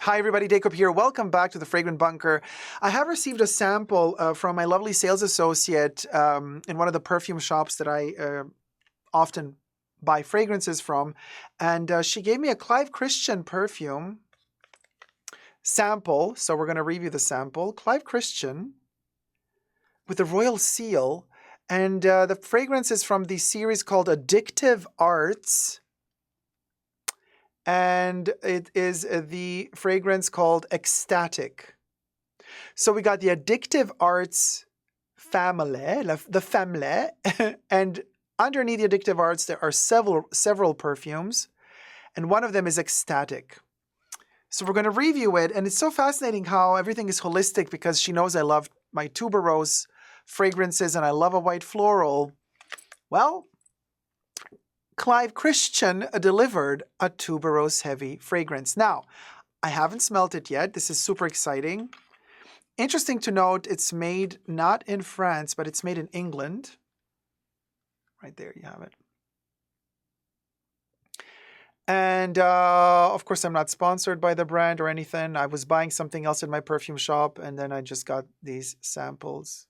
Hi everybody, Dacob here. Welcome back to the Fragrant Bunker. I have received a sample from my lovely sales associate in one of the perfume shops that I often buy fragrances from. And she gave me a Clive Christian perfume sample. So we're going to review the sample. Clive Christian with the royal seal. And the fragrance is from the series called Addictive Arts. And it is the fragrance called Ecstatic. So we got the Addictive Arts family, the family, and underneath the Addictive Arts there are several perfumes, and one of them is Ecstatic. So we're going to review it, and it's so fascinating how everything is holistic because she knows I love my tuberose fragrances and I love a white floral. Well, Clive Christian delivered a tuberose heavy fragrance. Now, I haven't smelled it yet. This is super exciting. Interesting to note, it's made not in France, but it's made in England. Right there, you have it. And of course, I'm not sponsored by the brand or anything. I was buying something else in my perfume shop, and then I just got these samples.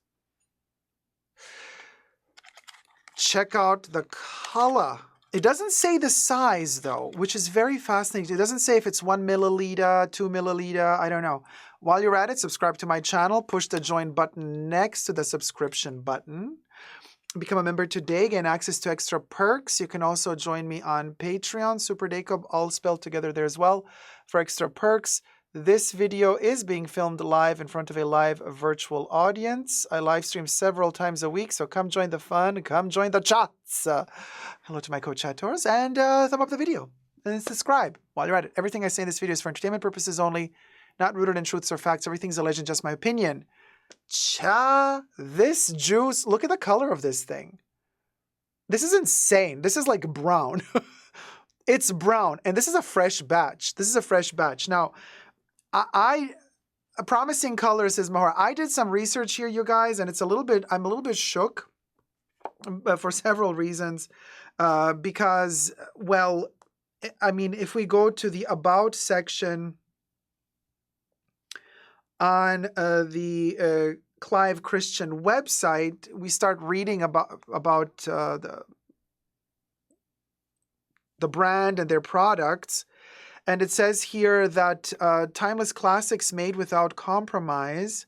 Check out the color. It doesn't say the size, though, which is very fascinating. It doesn't say if it's 1 milliliter, 2 milliliter, I don't know. While you're at it, subscribe to my channel. Push the join button next to the subscription button. Become a member today. Gain access to extra perks. You can also join me on Patreon, superdacob, all spelled together there as well, for extra perks. This video is being filmed live in front of a live virtual audience. I live stream several times a week, so come join the fun. Come join the chats. Hello to my co-chatters, and thumb up the video and subscribe while you're at it. Everything I say in this video is for entertainment purposes only, not rooted in truths or facts. Everything's a legend, just my opinion. This juice, look at the color of this thing. This is insane. This is like brown. It's brown, and this is a fresh batch. This is a fresh batch. Now, promising colors is more. I did some research here, you guys, and I'm a little bit shook for several reasons. Because, well, I mean, if we go to the About section on the Clive Christian website, we start reading about the brand and their products. And it says here that timeless classics made without compromise,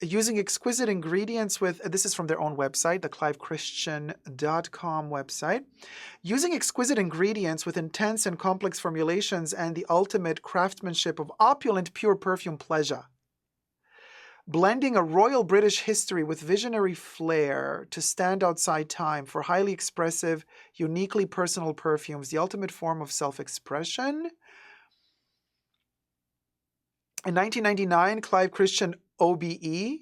using exquisite ingredients with, this is from their own website, the clivechristian.com website, using exquisite ingredients with intense and complex formulations and the ultimate craftsmanship of opulent pure perfume pleasure. Blending a royal British history with visionary flair to stand outside time for highly expressive, uniquely personal perfumes, the ultimate form of self-expression. In 1999, Clive Christian OBE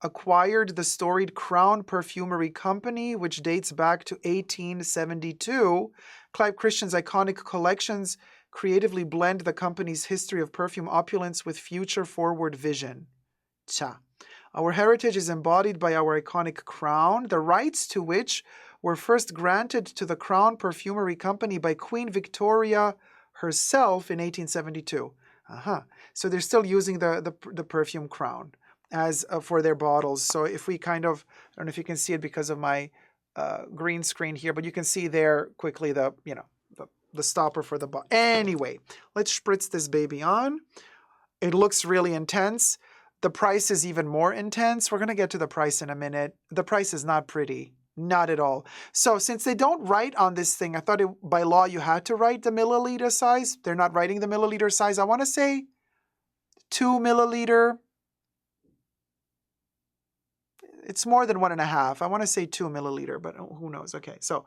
acquired the storied Crown Perfumery Company, which dates back to 1872. Clive Christian's iconic collections creatively blend the company's history of perfume opulence with future-forward vision. Our heritage is embodied by our iconic crown, the rights to which were first granted to the Crown Perfumery Company by Queen Victoria herself in 1872. So they're still using the perfume crown as for their bottles. So if we kind of, I don't know if you can see it because of my green screen here, but you can see there quickly the stopper for the bottle. Anyway, let's spritz this baby on. It looks really intense. The price is even more intense. We're going to get to the price in a minute. The price is not pretty. Not at all. So since they don't write on this thing, I thought by law you had to write the milliliter size. They're not writing the milliliter size. I want to say 2 milliliter. It's more than 1.5. I want to say 2 milliliter, but who knows? Okay, so.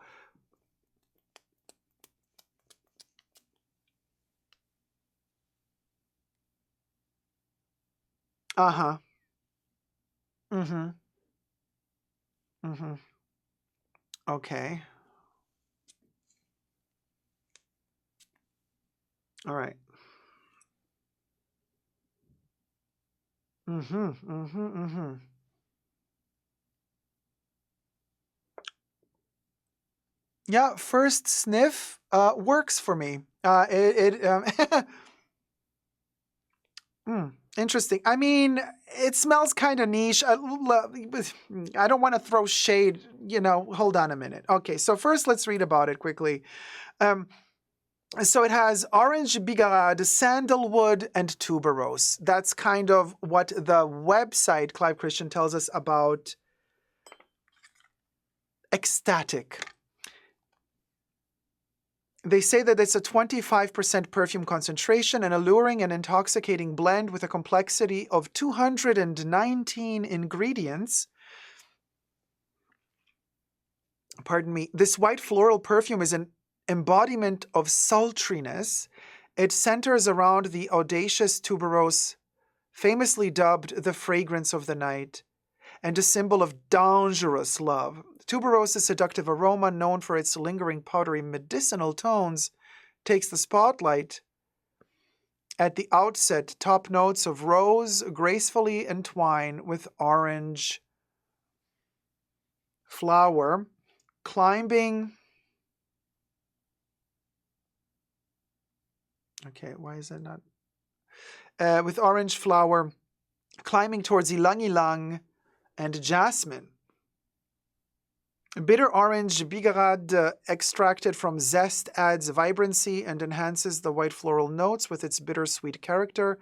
Okay. All right. Yeah, first sniff works for me. Interesting. I mean, it smells kind of niche. I don't want to throw shade, hold on a minute. Okay, so first let's read about it quickly. So it has orange bigarade, sandalwood, and tuberose. That's kind of what the website, Clive Christian, tells us about Ecstatic. They say that it's a 25% perfume concentration, an alluring and intoxicating blend with a complexity of 219 ingredients. Pardon me. This white floral perfume is an embodiment of sultriness. It centers around the audacious tuberose, famously dubbed the fragrance of the night, and a symbol of dangerous love. Tuberose's seductive aroma, known for its lingering powdery medicinal tones, takes the spotlight. At the outset, top notes of rose gracefully entwine with orange flower, climbing. Okay, why is that not? With orange flower, climbing towards ylang ylang and jasmine. Bitter orange bigarade extracted from zest adds vibrancy and enhances the white floral notes with its bittersweet character.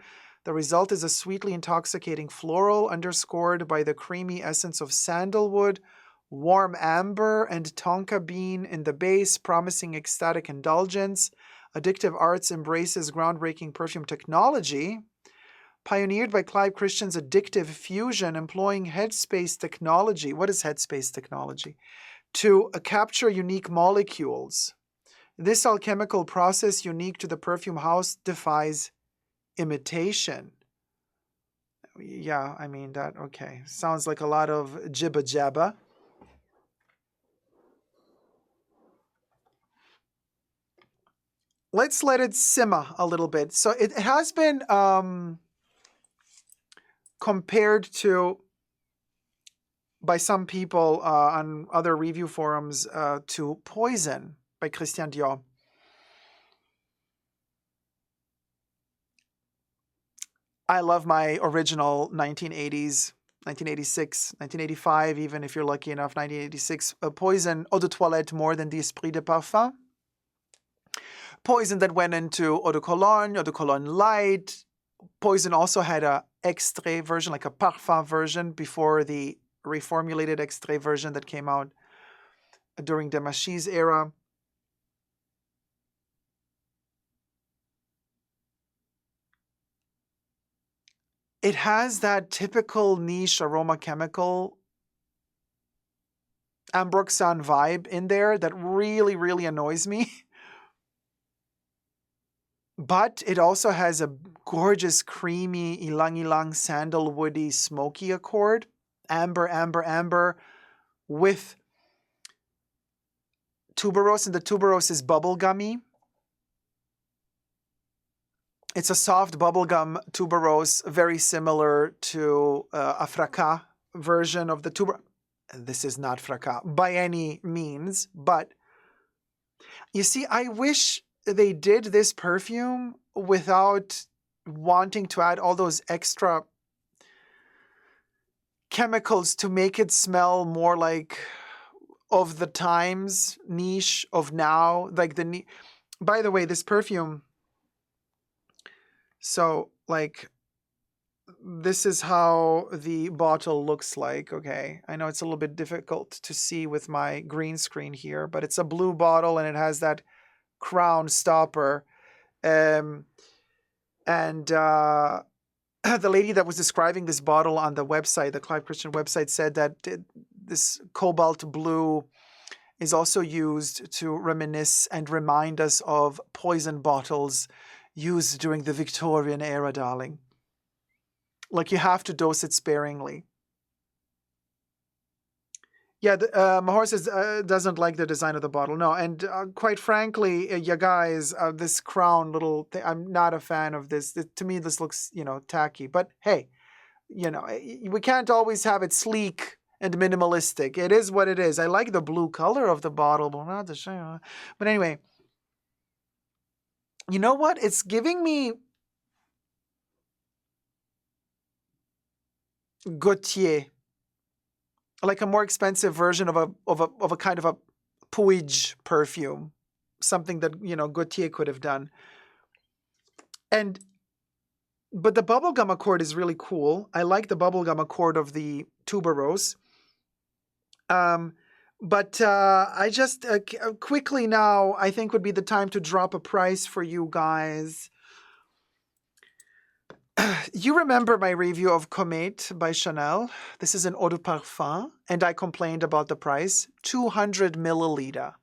The result is a sweetly intoxicating floral underscored by the creamy essence of sandalwood, warm amber, and tonka bean in the base, promising ecstatic indulgence. Addictive Arts embraces groundbreaking perfume technology, pioneered by Clive Christian's Addictive Fusion, employing headspace technology. What is headspace technology? To capture unique molecules. This alchemical process, unique to the perfume house, defies imitation. Yeah, I mean, that, okay. Sounds like a lot of jibba jabba. Let's let it simmer a little bit. So it has been compared to, by some people on other review forums, to Poison by Christian Dior. I love my original 1980s, 1986, 1985, even if you're lucky enough, 1986 Poison Eau de Toilette more than the Esprit de Parfum. Poison that went into Eau de Cologne Light. Poison also had a extrait version, like a parfum version, before the reformulated extrait version that came out during Demachy's era. It has that typical niche aroma chemical ambroxan vibe in there that really, really annoys me. But it also has a gorgeous, creamy, ylang ylang, sandalwoody, smoky accord. Amber, amber, amber with tuberose, and the tuberose is bubblegummy. It's a soft bubblegum tuberose, very similar to a fracas version of the tuberose. This is not fracas by any means, but you see, I wish they did this perfume without wanting to add all those extra chemicals to make it smell more like of the times, niche of now, like the. By the way, this perfume. So, like, this is how the bottle looks like. Okay, I know it's a little bit difficult to see with my green screen here, but it's a blue bottle and it has that crown stopper. And the lady that was describing this bottle on the website, the Clive Christian website, said that this cobalt blue is also used to reminisce and remind us of poison bottles used during the Victorian era, darling. Like, you have to dose it sparingly. Yeah, Mahor says doesn't like the design of the bottle. No, and quite frankly, you guys, this crown little thing, I'm not a fan of this. To me, this looks, tacky. But hey, we can't always have it sleek and minimalistic. It is what it is. I like the blue color of the bottle, but not the shine. But anyway, you know what? It's giving me Gautier, like a more expensive version of a kind of a Puig perfume, something that Gautier could have done. But the bubblegum accord is really cool. I like the bubblegum accord of the tuberose. But I just quickly now, I think would be the time to drop a price for you guys. You remember my review of Comète by Chanel? This is an eau de parfum, and I complained about the price. 200 milliliter.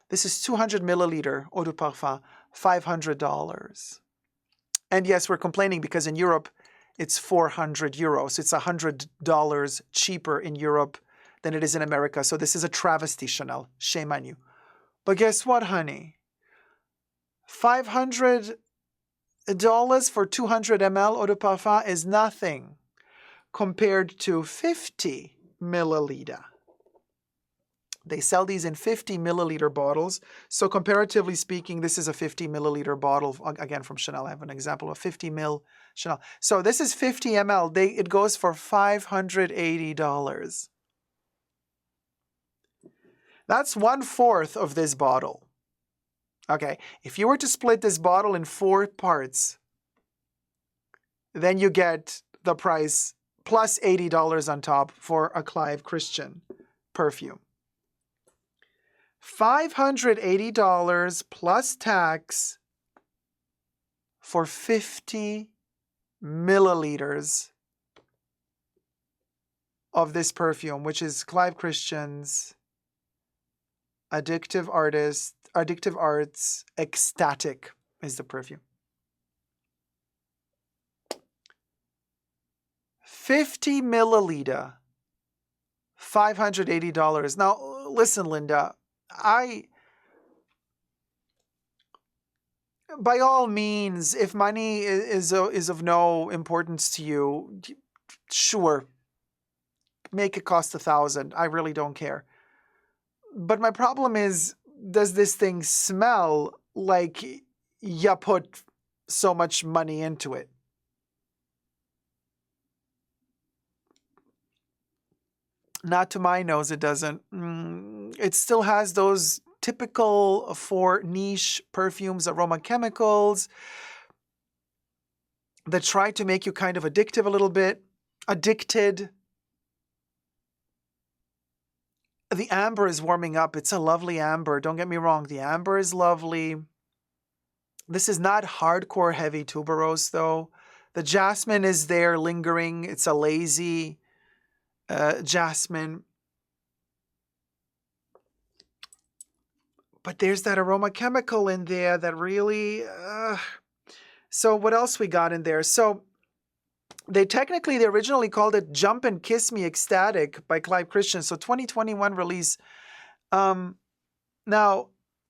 This is 200 milliliter eau de parfum, $500. And yes, we're complaining because in Europe, it's 400 euros. It's $100 cheaper in Europe than it is in America. So this is a travesty, Chanel. Shame on you. But guess what, honey? $500 for 200 ml eau de parfum is nothing compared to 50 milliliter. They sell these in 50 milliliter bottles. So comparatively speaking, this is a 50 milliliter bottle. Again, from Chanel, I have an example of 50 ml Chanel. So this is 50 ml. It goes for $580. That's 1/4 of this bottle. Okay, if you were to split this bottle in 4 parts, then you get the price plus $80 on top for a Clive Christian perfume. $580 plus tax for 50 milliliters of this perfume, which is Clive Christian's Addictive Arts Ecstatic is the perfume. 50 milliliter, $580. Now, listen, Linda, by all means, if money is of no importance to you, sure, make it cost $1,000. I really don't care. But my problem is, does this thing smell like you put so much money into it? Not to my nose, it doesn't. It still has those typical for niche perfumes, aroma chemicals that try to make you kind of addictive a little bit, addicted. The amber is warming up. It's a lovely amber. Don't get me wrong. The amber is lovely. This is not hardcore heavy tuberose, though. The jasmine is there lingering. It's a lazy jasmine. But there's that aroma chemical in there that really... So what else we got in there? So they originally called it Jump and Kiss Me Ecstatic by Clive Christian. So 2021 release. Now,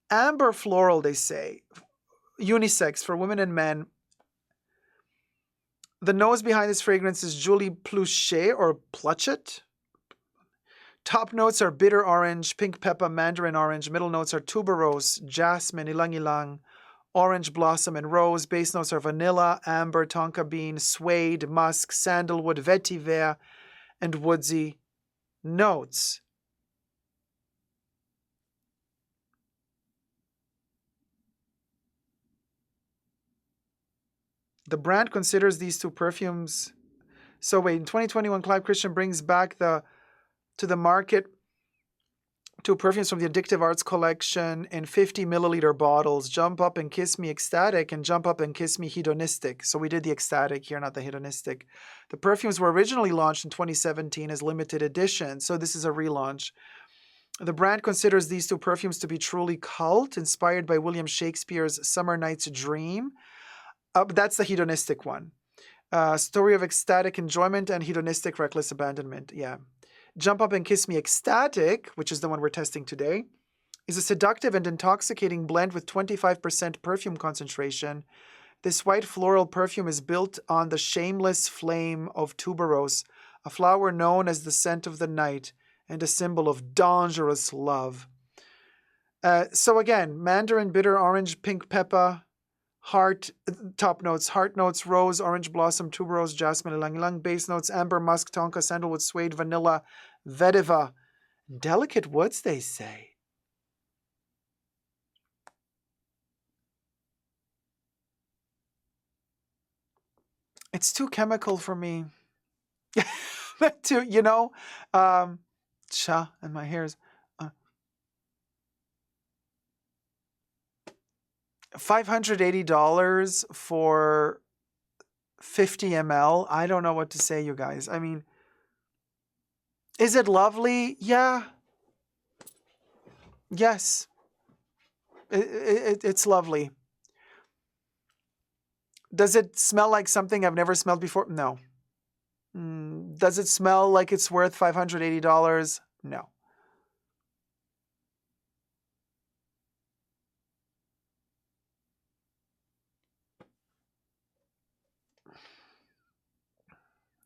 amber floral, they say, unisex for women and men. The nose behind this fragrance is Julie Pluchet or Pluchet. Top notes are bitter orange, pink pepper, mandarin orange. Middle notes are tuberose, jasmine, ylang ylang, orange blossom, and rose. Base notes are vanilla, amber, tonka bean, suede, musk, sandalwood, vetiver, and woodsy notes. The brand considers these two perfumes. So wait, in 2021, Clive Christian brings back to the market two perfumes from the Addictive Arts collection in 50 milliliter bottles, Jump Up and Kiss Me Ecstatic and Jump Up and Kiss Me Hedonistic. So we did the Ecstatic here, not the Hedonistic. The perfumes were originally launched in 2017 as limited edition, so this is a relaunch. The brand considers these two perfumes to be truly cult, inspired by William Shakespeare's Summer Night's Dream. That's the Hedonistic one. Story of ecstatic enjoyment and hedonistic reckless abandonment. Yeah. Jump Up and Kiss Me Ecstatic, which is the one we're testing today, is a seductive and intoxicating blend with 25% perfume concentration. This white floral perfume is built on the shameless flame of tuberose, a flower known as the scent of the night and a symbol of dangerous love. So again, mandarin, bitter orange, pink pepper, Heart, top notes, heart notes, rose, orange blossom, tuberose, jasmine, ylang ylang. Base notes, amber, musk, tonka, sandalwood, suede, vanilla, vetiver. Delicate woods, they say. It's too chemical for me. Too, cha, and my hair's $580 for 50 ml. I don't know what to say, you guys. I mean, is it lovely? Yeah. Yes. It's lovely. Does it smell like something I've never smelled before? No. Does it smell like it's worth $580? No.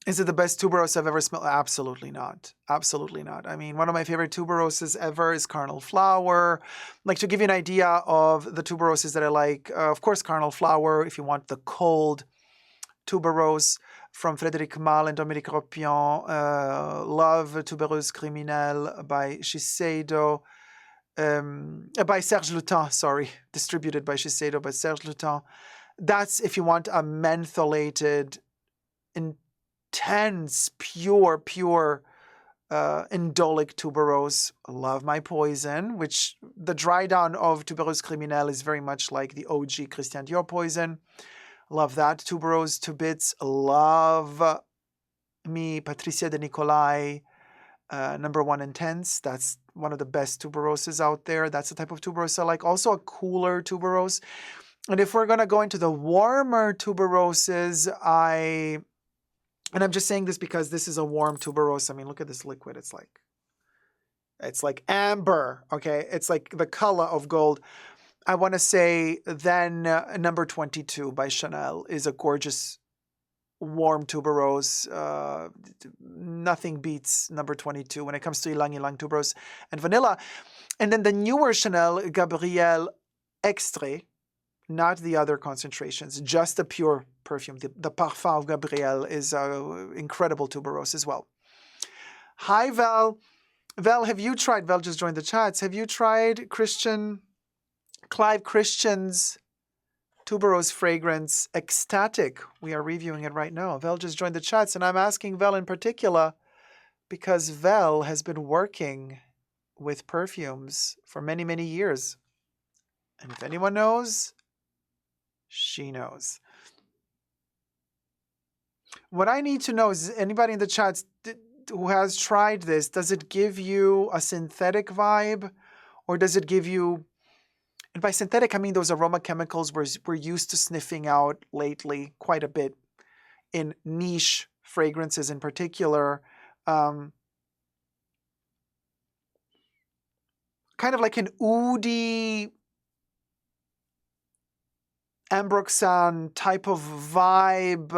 Is it the best tuberose I've ever smelled? Absolutely not. Absolutely not. I mean, one of my favorite tuberoses ever is Carnal Flower. Like, to give you an idea of the tuberoses that I like, of course, Carnal Flower, if you want the cold tuberose from Frédéric Malle and Dominique Ropion. Love Tubereuse Criminelle by Shiseido. By Serge Lutin, sorry. Distributed by Shiseido by Serge Lutin. That's if you want a mentholated, intense, pure indolic tuberose. Love My Poison, which the dry down of Tubereuse Criminelle is very much like the OG Christian Dior Poison. Love that. Tuberose to bits. Love me Patricia de Nicolai, number 1 Intense. That's one of the best tuberoses out there. That's the type of tuberose I like. Also a cooler tuberose. And if we're going to go into the warmer tuberoses, and I'm just saying this because this is a warm tuberose. I mean, look at this liquid. It's like amber, okay? It's like the color of gold. I want to say then number 22 by Chanel is a gorgeous warm tuberose. Nothing beats number 22 when it comes to ylang ylang tuberose and vanilla. And then the newer Chanel Gabrielle Extrait, not the other concentrations, just the pure perfume. The Parfum of Gabrielle is incredible tuberose as well. Hi, Val. Val, have you tried, Val just joined the chats, have you tried Clive Christian's tuberose fragrance, Ecstatic? We are reviewing it right now. Val just joined the chats, and I'm asking Val in particular because Val has been working with perfumes for many, many years. And if anyone knows, she knows. What I need to know is, anybody in the chats who has tried this, does it give you a synthetic vibe, or does it give you, and by synthetic I mean those aroma chemicals we're used to sniffing out lately quite a bit in niche fragrances in particular, kind of like an oudi Ambroxan type of vibe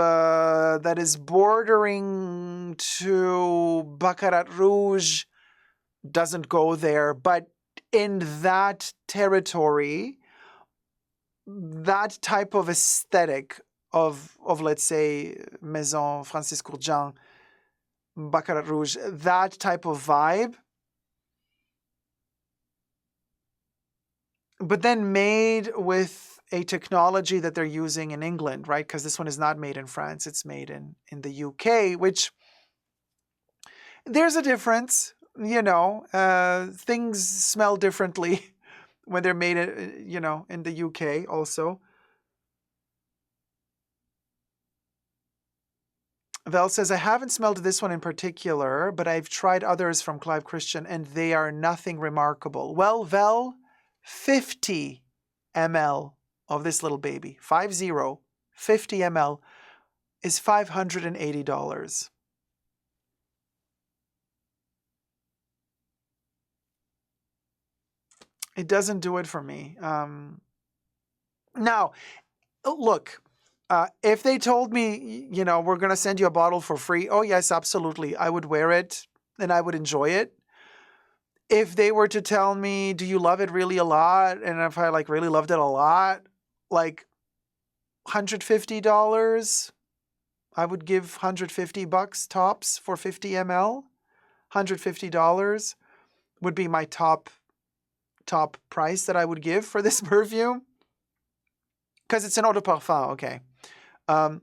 that is bordering to Baccarat Rouge. Doesn't go there, but in that territory, that type of aesthetic of let's say Maison Francis Courjean, Baccarat Rouge, that type of vibe, but then made with a technology that they're using in England, right? Because this one is not made in France, it's made in the UK, which there's a difference, things smell differently when they're made, in the UK also. Val says, I haven't smelled this one in particular, but I've tried others from Clive Christian and they are nothing remarkable. Well, Val, 50 ml of this little baby, 50 ml, is $580. It doesn't do it for me. Now, look, if they told me, we're going to send you a bottle for free, oh yes, absolutely, I would wear it and I would enjoy it. If they were to tell me, do you love it really a lot? And if I really loved it a lot, $150. I would give $150 tops for 50 ml. $150 would be my top price that I would give for this perfume. Because it's an eau de parfum, okay. But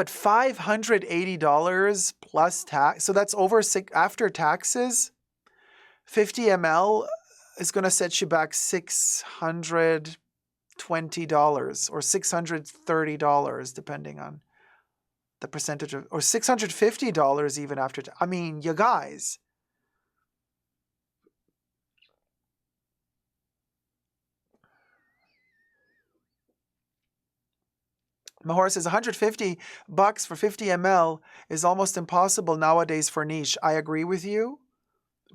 $580 plus tax, so that's over after taxes. 50 ml is going to set you back $620 or $630, depending on the percentage of, or $650 even after. I mean, you guys. Mahora says $150 for 50 ml is almost impossible nowadays for niche. I agree with you,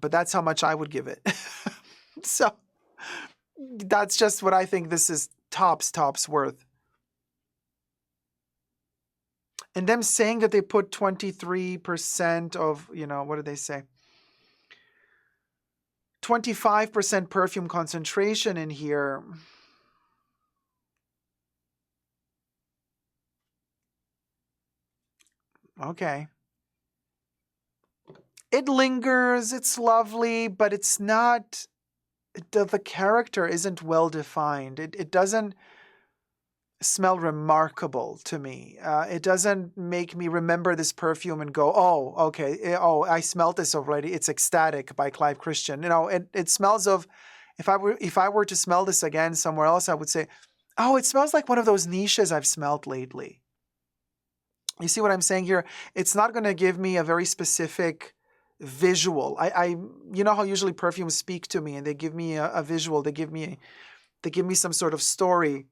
but that's how much I would give it. So that's just what I think this is tops worth. And them saying that they put 23% of, what did they say? 25% perfume concentration in here. Okay. It lingers, it's lovely, but it's not, the character isn't well defined. It doesn't smell remarkable to me. It doesn't make me remember this perfume and go, oh, okay, I smelled this already. It's Ecstatic by Clive Christian. It smells of, if I were to smell this again somewhere else, I would say, oh, it smells like one of those niches I've smelled lately. You see what I'm saying here? It's not going to give me a very specific visual. You know how usually perfumes speak to me and they give me a visual. They give me some sort of story.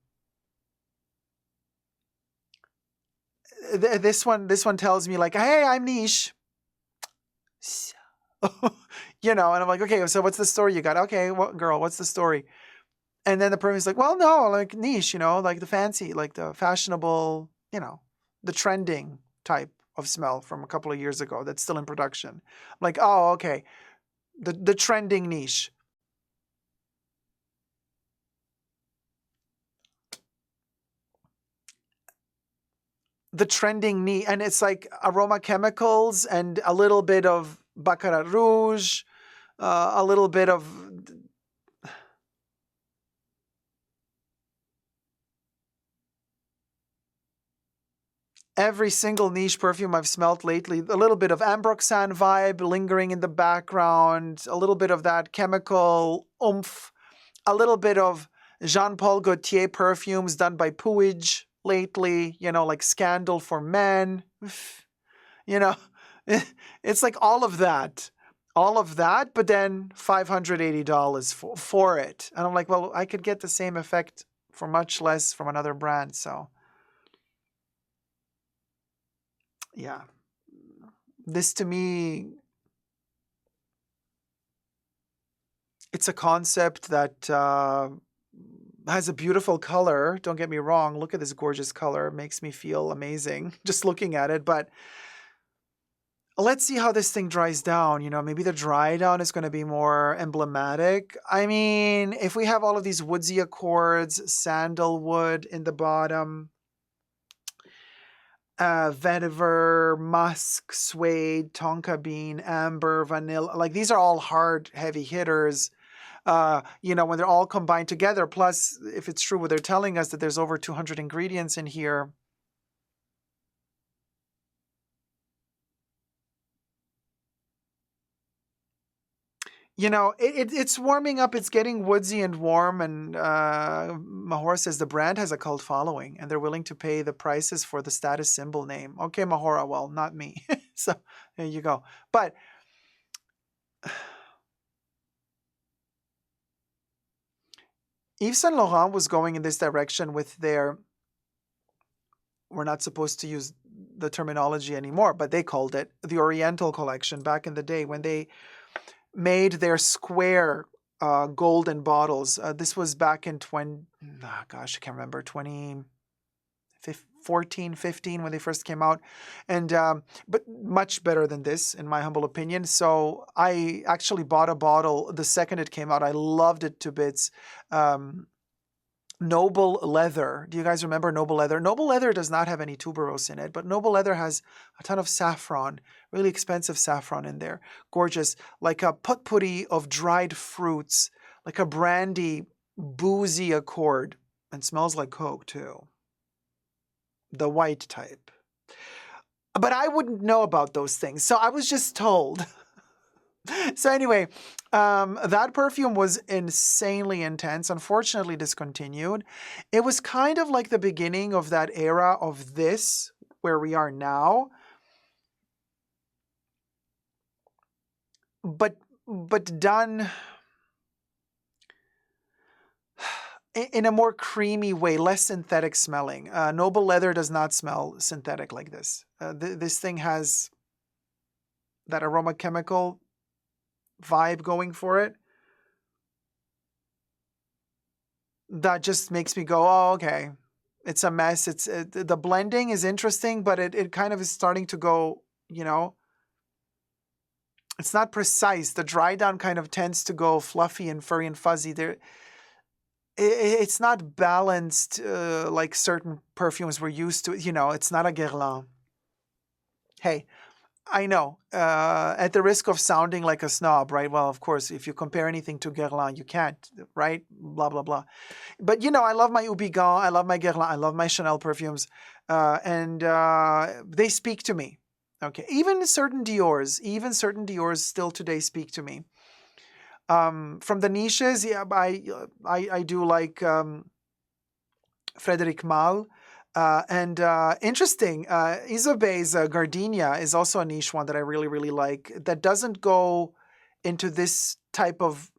This one tells me like, hey, I'm niche. And I'm like, okay, so what's the story you got? Okay, girl, what's the story? And then the perfume's like, well, no, like niche, like the fancy, like the fashionable, the trending type of smell from a couple of years ago that's still in production. I'm like, oh, okay. The trending niche. The trending niche. And it's like aroma chemicals and a little bit of Baccarat Rouge, a little bit of... Every single niche perfume I've smelled lately, a little bit of Ambroxan vibe lingering in the background, a little bit of that chemical oomph, a little bit of Jean-Paul Gaultier perfumes done by Puig lately, like Scandal for Men. It's like all of that, but then $580 for it. And I'm like, well, I could get the same effect for much less from another brand, so... Yeah, this to me, it's a concept that has a beautiful color. Don't get me wrong. Look at this gorgeous color. It makes me feel amazing just looking at it. But let's see how this thing dries down. Maybe the dry down is going to be more emblematic. I mean, if we have all of these woodsy accords, sandalwood in the bottom, vetiver, musk, suede, tonka bean, amber, vanilla, like these are all hard, heavy hitters. When they're all combined together, plus if it's true what they're telling us that there's over 200 ingredients in here. It's warming up. It's getting woodsy and warm. And Mahora says the brand has a cult following and they're willing to pay the prices for the status symbol name. Okay, Mahora, well, not me. So there you go. But Yves Saint Laurent was going in this direction with their, we're not supposed to use the terminology anymore, but they called it the Oriental collection back in the day when they made their square golden bottles. This was back in I can't remember, 2014, 15 when they first came out. And but much better than this, in my humble opinion. So I actually bought a bottle the second it came out. I loved it to bits. Noble Leather. Do you guys remember Noble Leather? Noble Leather does not have any tuberose in it, but Noble Leather has a ton of saffron, really expensive saffron in there. Gorgeous, like a potpourri of dried fruits, like a brandy, boozy accord, and smells like Coke too. The white type. But I wouldn't know about those things, so I was just told. So anyway, that perfume was insanely intense, unfortunately discontinued. It was kind of like the beginning of that era of this, where we are now. But done in a more creamy way, less synthetic smelling. Noble Leather does not smell synthetic like this. This thing has that aroma chemical vibe going for it that just makes me go, oh, okay, it's a mess. The blending is interesting, but it kind of is starting to go, it's not precise. The dry down kind of tends to go fluffy and furry and fuzzy. It's not balanced like certain perfumes we're used to. It's not a Guerlain. Hey, I know, at the risk of sounding like a snob, right? Well, of course, if you compare anything to Guerlain, you can't, right? Blah, blah, blah. But, I love my Houbigant, I love my Guerlain, I love my Chanel perfumes, and they speak to me, okay? Even certain Diors still today speak to me. From the niches, yeah, I do like Frédéric Malle. And interesting, Isobey's Gardenia is also a niche one that I really, really like, that doesn't go into this type of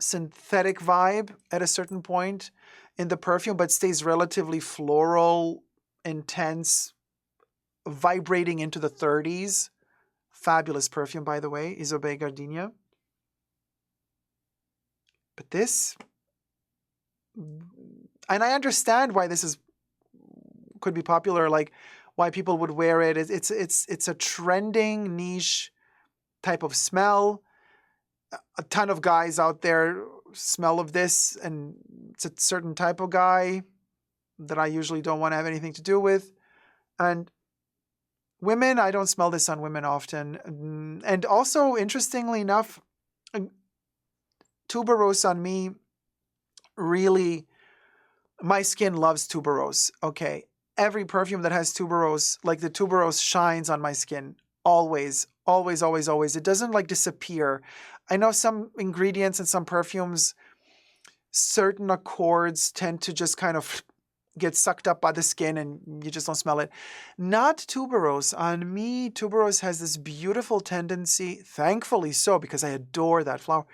synthetic vibe at a certain point in the perfume, but stays relatively floral, intense, vibrating into the 30s. Fabulous perfume, by the way, Isobey Gardenia. But this, and I understand why this could be popular, like why people would wear it. It's a trending niche type of smell. A ton of guys out there smell of this, and it's a certain type of guy that I usually don't want to have anything to do with. And women, I don't smell this on women often. And also, interestingly enough, tuberose on me, really, my skin loves tuberose. Okay. Every perfume that has tuberose, like the tuberose shines on my skin. Always, always, always, always. It doesn't like disappear. I know some ingredients in some perfumes, certain accords tend to just kind of get sucked up by the skin and you just don't smell it. Not tuberose. On me, tuberose has this beautiful tendency, thankfully so, because I adore that flower.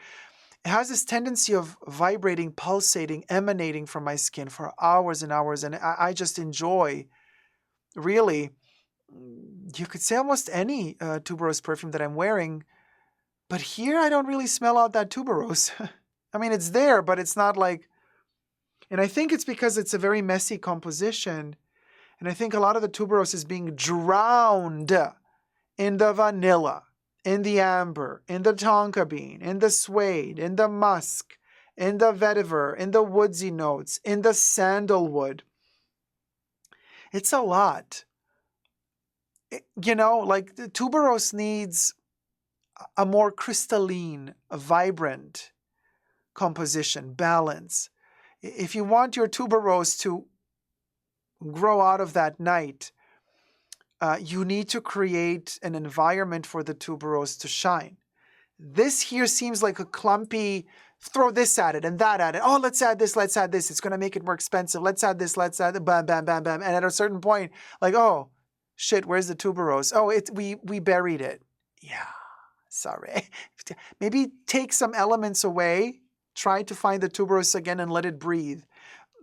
It has this tendency of vibrating, pulsating, emanating from my skin for hours and hours. And I just enjoy, really, you could say almost any tuberose perfume that I'm wearing. But here I don't really smell out that tuberose. I mean, it's there, but it's not like, and I think it's because it's a very messy composition. And I think a lot of the tuberose is being drowned in the vanilla, in the amber, in the tonka bean, in the suede, in the musk, in the vetiver, in the woodsy notes, in the sandalwood. It's a lot. Like the tuberose needs a more crystalline, vibrant composition, balance. If you want your tuberose to grow out of that night, you need to create an environment for the tuberose to shine. This here seems like a clumpy, throw this at it and that at it. Oh, let's add this, let's add this. It's going to make it more expensive. Let's add this, let's add it, bam, bam, bam, bam. And at a certain point, like, oh, shit, where's the tuberose? Oh, we buried it. Yeah, sorry. Maybe take some elements away, try to find the tuberose again and let it breathe.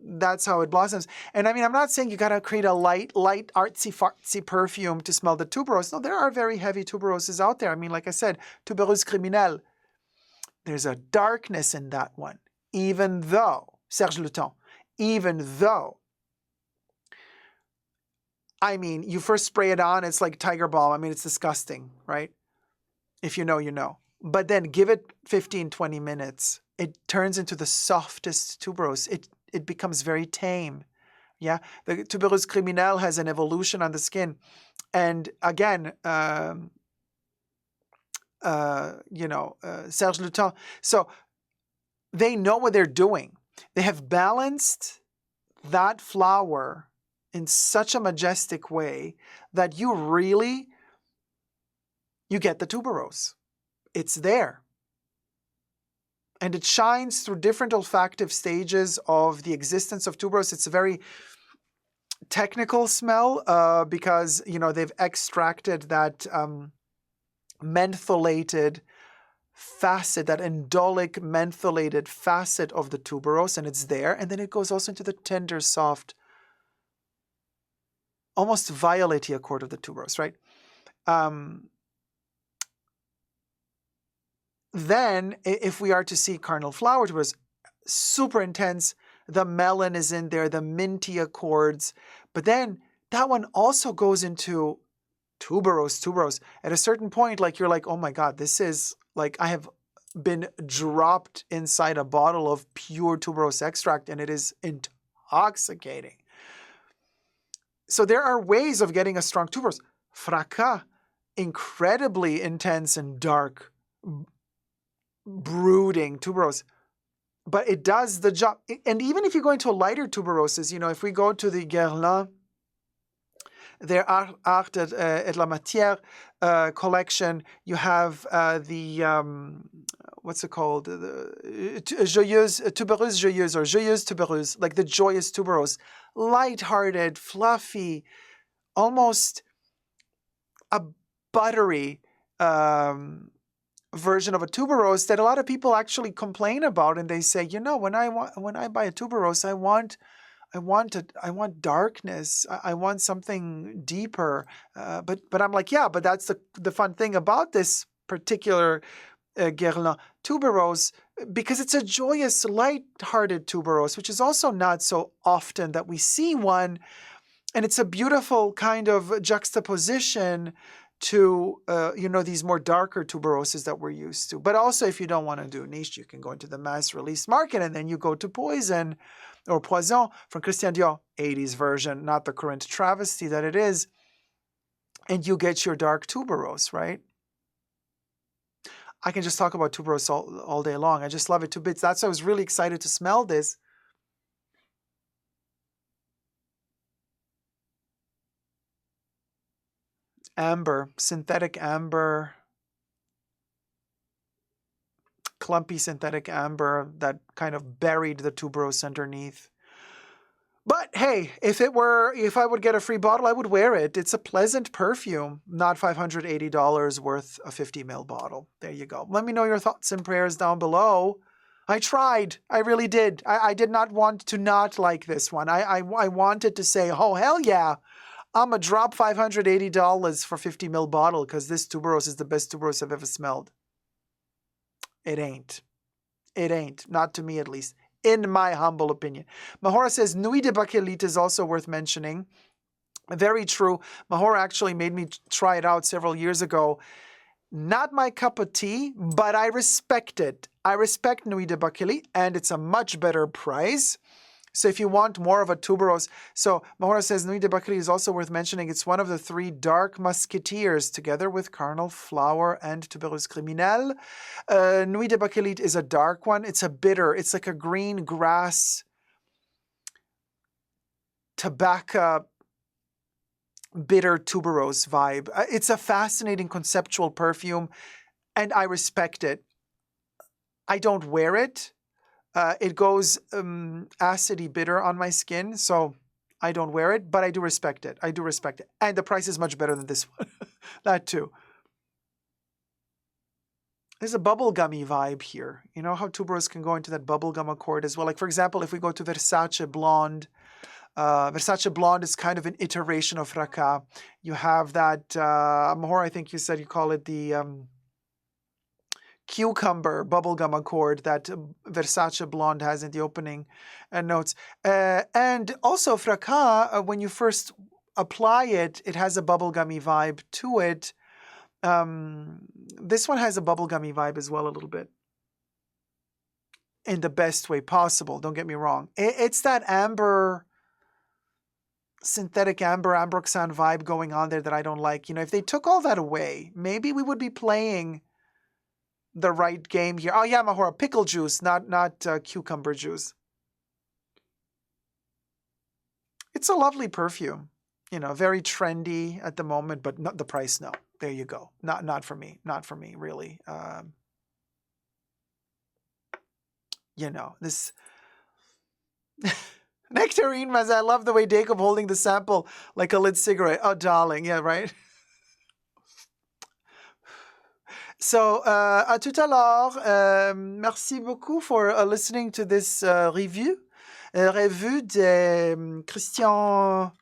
That's how it blossoms. And I mean, I'm not saying you got to create a light, artsy-fartsy perfume to smell the tuberose. No, there are very heavy tuberoses out there. I mean, like I said, tuberose criminelle. There's a darkness in that one, even though, Serge Luton, even though, I mean, you first spray it on, it's like Tiger Balm. I mean, it's disgusting, right? If you know, you know. But then give it 15, 20 minutes. It turns into the softest tuberose. it becomes very tame. Yeah, the tuberose criminelle has an evolution on the skin, and again, Serge Luton. So they know what they're doing. They have balanced that flower in such a majestic way that you get the tuberose. It's there. And it shines through different olfactive stages of the existence of tuberose. It's a very technical smell because, they've extracted that mentholated facet, that indolic mentholated facet of the tuberose, and it's there. And then it goes also into the tender, soft, almost violet-y accord of the tuberose, right? Then, if we are to see cardinal flower tuberose, super intense, the melon is in there, the minty accords, but then that one also goes into tuberose. At a certain point, you're like, oh my God, this is like I have been dropped inside a bottle of pure tuberose extract, and it is intoxicating. So there are ways of getting a strong tuberose. Fracas, incredibly intense and dark, brooding tuberose, but it does the job. And even if you go into lighter tuberoses, if we go to the Guerlain, Their Art et la Matière collection, you have what's it called? The tubereuse joyeuse, or joyeuse tubereuse, like the joyous tuberose, light-hearted, fluffy, almost a buttery version of a tuberose that a lot of people actually complain about, and they say, when I buy a tuberose, I want darkness. I want something deeper. But I'm like, yeah, but that's the fun thing about this particular Guerlain tuberose, because it's a joyous, light-hearted tuberose, which is also not so often that we see one, and it's a beautiful kind of juxtaposition to these more darker tuberoses that we're used to. But also, if you don't want to do niche, you can go into the mass release market, and then you go to Poison or Poison from Christian Dior, 80s version, not the current travesty that it is, and you get your dark tuberose, right? I can just talk about tuberose all day long. I just love it to bits. That's why I was really excited to smell this. Amber, synthetic amber, clumpy synthetic amber that kind of buried the tuberose underneath. But hey, if I would get a free bottle, I would wear it. It's a pleasant perfume, not $580 worth a 50 ml bottle. There you go. Let me know your thoughts and prayers down below. I tried. I really did. I did not want to not like this one. I wanted to say, oh, hell yeah. I'm going to drop $580 for 50 ml bottle because this tuberose is the best tuberose I've ever smelled. It ain't. It ain't. Not to me, at least. In my humble opinion. Mahora says, Nuit de Bakelit is also worth mentioning. Very true. Mahora actually made me try it out several years ago. Not my cup of tea, but I respect it. I respect Nuit de Bakelit, and it's a much better price. So if you want more of a tuberose, so Mahora says Nuit de Bakelit is also worth mentioning. It's one of the 3 dark musketeers together with Cardinal Flower and Tuberose Criminelle. Nuit de Bakelit is a dark one. It's a bitter. It's like a green grass, tobacco, bitter tuberose vibe. It's a fascinating conceptual perfume, and I respect it. I don't wear it. It goes acidy bitter on my skin, so I don't wear it, but I do respect it. I do respect it. And the price is much better than this one. That too. There's a bubblegummy vibe here. You know how tuberose can go into that bubblegum accord as well. Like, for example, if we go to Versace Blonde, Versace Blonde is kind of an iteration of Fracas. You have that, Mahor, I think you said you call it the cucumber bubblegum accord that Versace Blonde has in the opening notes. And also Fracas, when you first apply it, it has a bubblegummy vibe to it. This one has a bubblegummy vibe as well a little bit. in the best way possible. Don't get me wrong. It's that amber, synthetic amber, ambroxan vibe going on there that I don't like. If they took all that away, maybe we would be playing the right game here. Oh yeah, Mahora, pickle juice, not cucumber juice. It's a lovely perfume, very trendy at the moment, but not the price. No, there you go. Not for me. Not for me, really. This Nectarine, Maz, I love the way Dacob holding the sample like a lit cigarette. Oh, darling, yeah, right. So, à tout à l'heure. Merci beaucoup for listening to this review de Christian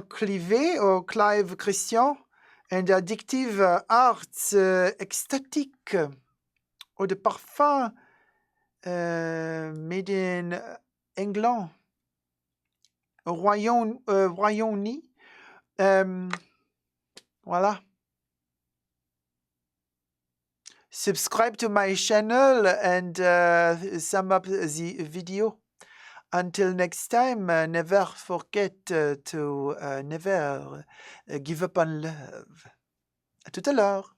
Clive or Clive Christian and Addictive Arts Ecstatic or de parfum made in England, Royaume-Uni. Voilà. Subscribe to my channel and sum up the video. Until next time, never forget to never give up on love. À tout à l'heure.